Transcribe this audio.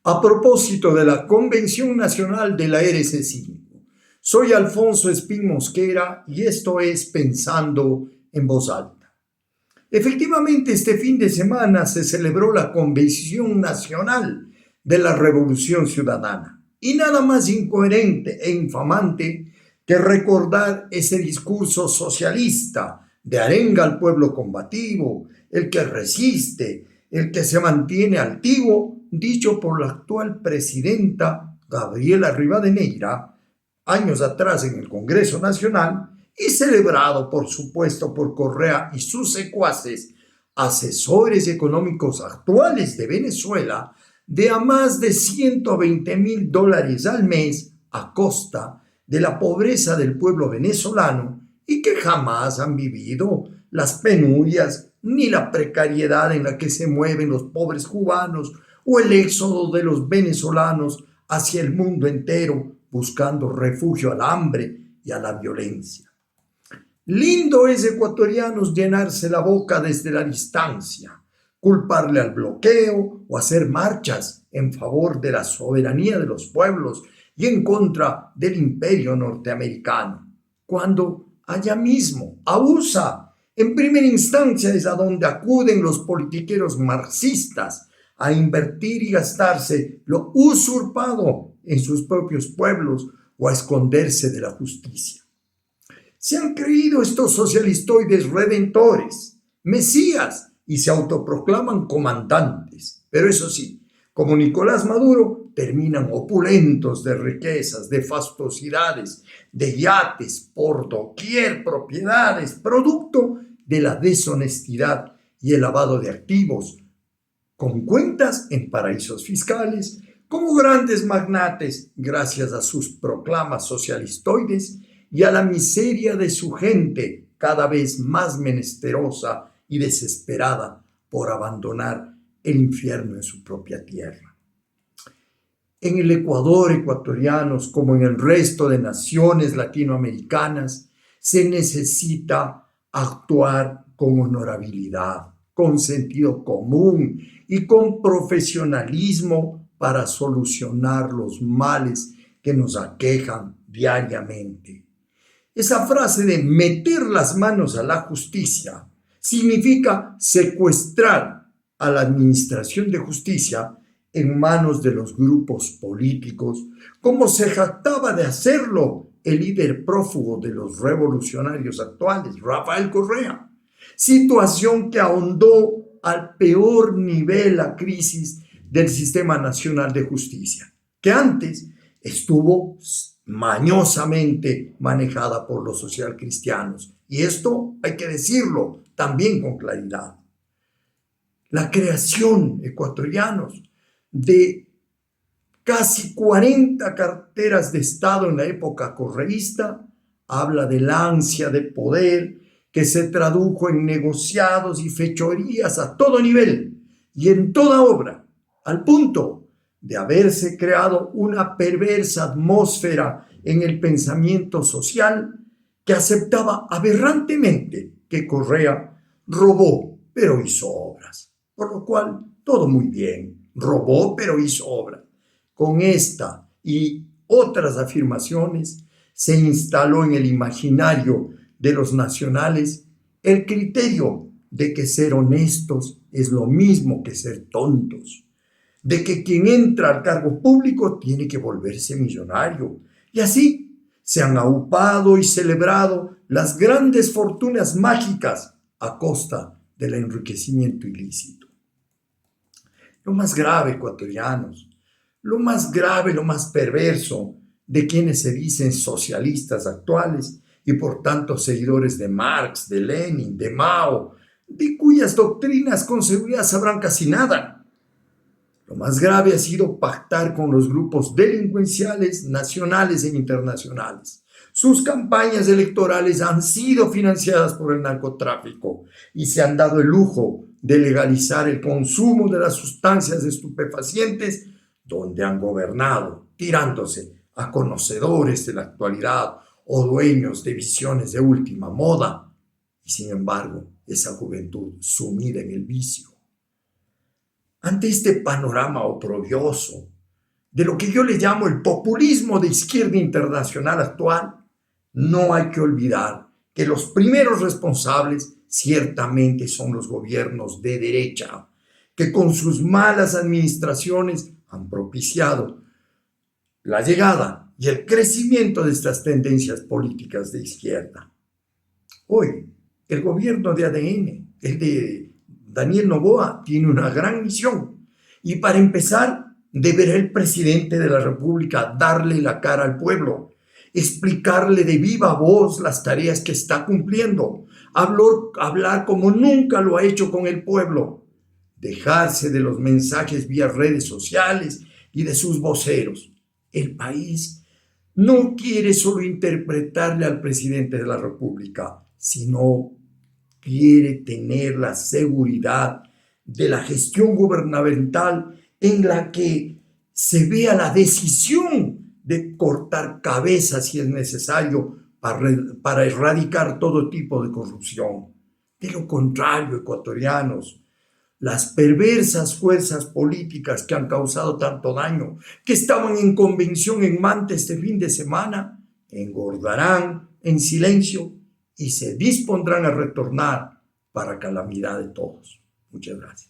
a propósito de la Convención Nacional de la RC5. Soy Alfonso Espín Mosquera y esto es Pensando en Voz Alta. Efectivamente, este fin de semana se celebró la Convención Nacional de la Revolución Ciudadana. Y nada más incoherente e infamante que recordar ese discurso socialista de arenga al pueblo combativo, el que resiste, el que se mantiene altivo, dicho por la actual presidenta Gabriela Rivadeneira, años atrás en el Congreso Nacional, y celebrado, por supuesto, por Correa y sus secuaces, asesores económicos actuales de Venezuela, de a más de $120,000 al mes a costa de la pobreza del pueblo venezolano y que jamás han vivido las penurias ni la precariedad en la que se mueven los pobres cubanos o el éxodo de los venezolanos hacia el mundo entero buscando refugio al hambre y a la violencia. Lindo es, ecuatorianos, llenarse la boca desde la distancia, culparle al bloqueo o hacer marchas en favor de la soberanía de los pueblos y en contra del imperio norteamericano, cuando allá mismo, a USA, en primera instancia es a donde acuden los politiqueros marxistas a invertir y gastarse lo usurpado en sus propios pueblos o a esconderse de la justicia. Se han creído estos socialistoides redentores, mesías, y se autoproclaman comandantes. Pero eso sí, como Nicolás Maduro, terminan opulentos de riquezas, de fastuosidades, de yates, por doquier propiedades, producto de la deshonestidad y el lavado de activos, con cuentas en paraísos fiscales, como grandes magnates gracias a sus proclamas socialistoides y a la miseria de su gente cada vez más menesterosa y desesperada por abandonar el infierno en su propia tierra. En el Ecuador, ecuatorianos, como en el resto de naciones latinoamericanas, se necesita actuar con honorabilidad, con sentido común y con profesionalismo para solucionar los males que nos aquejan diariamente. Esa frase de meter las manos a la justicia significa secuestrar a la administración de justicia en manos de los grupos políticos, como se jactaba de hacerlo el líder prófugo de los revolucionarios actuales, Rafael Correa. Situación que ahondó al peor nivel la crisis del Sistema Nacional de Justicia, que antes estuvo mañosamente manejada por los socialcristianos. Y esto hay que decirlo también con claridad. La creación, ecuatorianos, de casi 40 carteras de Estado en la época correísta habla del ansia de poder que se tradujo en negociados y fechorías a todo nivel y en toda obra, al punto de haberse creado una perversa atmósfera en el pensamiento social que aceptaba aberrantemente que Correa robó, pero hizo obras. Por lo cual, todo muy bien. Robó, pero hizo obras. Con esta y otras afirmaciones se instaló en el imaginario de los nacionales el criterio de que ser honestos es lo mismo que ser tontos, de que quien entra al cargo público tiene que volverse millonario. Y así se han aupado y celebrado las grandes fortunas mágicas a costa del enriquecimiento ilícito. Lo más grave, ecuatorianos, lo más grave, lo más perverso de quienes se dicen socialistas actuales y por tanto seguidores de Marx, de Lenin, de Mao, de cuyas doctrinas con seguridad sabrán casi nada. Lo más grave ha sido pactar con los grupos delincuenciales nacionales e internacionales. Sus campañas electorales han sido financiadas por el narcotráfico y se han dado el lujo de legalizar el consumo de las sustancias estupefacientes donde han gobernado, tirándose a conocedores de la actualidad o dueños de visiones de última moda. Y sin embargo, esa juventud sumida en el vicio. Ante este panorama oprobioso de lo que yo le llamo el populismo de izquierda internacional actual, no hay que olvidar que los primeros responsables ciertamente son los gobiernos de derecha, que con sus malas administraciones han propiciado la llegada y el crecimiento de estas tendencias políticas de izquierda. Hoy, el gobierno de ADN, el de Daniel Noboa, tiene una gran misión. Y para empezar, deberá el presidente de la República darle la cara al pueblo, explicarle de viva voz las tareas que está cumpliendo, hablar como nunca lo ha hecho con el pueblo, dejarse de los mensajes vía redes sociales y de sus voceros. El país no quiere solo interpretarle al presidente de la República, sino quiere tener la seguridad de la gestión gubernamental en la que se vea la decisión de cortar cabezas si es necesario para erradicar todo tipo de corrupción. De lo contrario, ecuatorianos, las perversas fuerzas políticas que han causado tanto daño, que estaban en convención en Manta este fin de semana, engordarán en silencio y se dispondrán a retornar para calamidad de todos. Muchas gracias.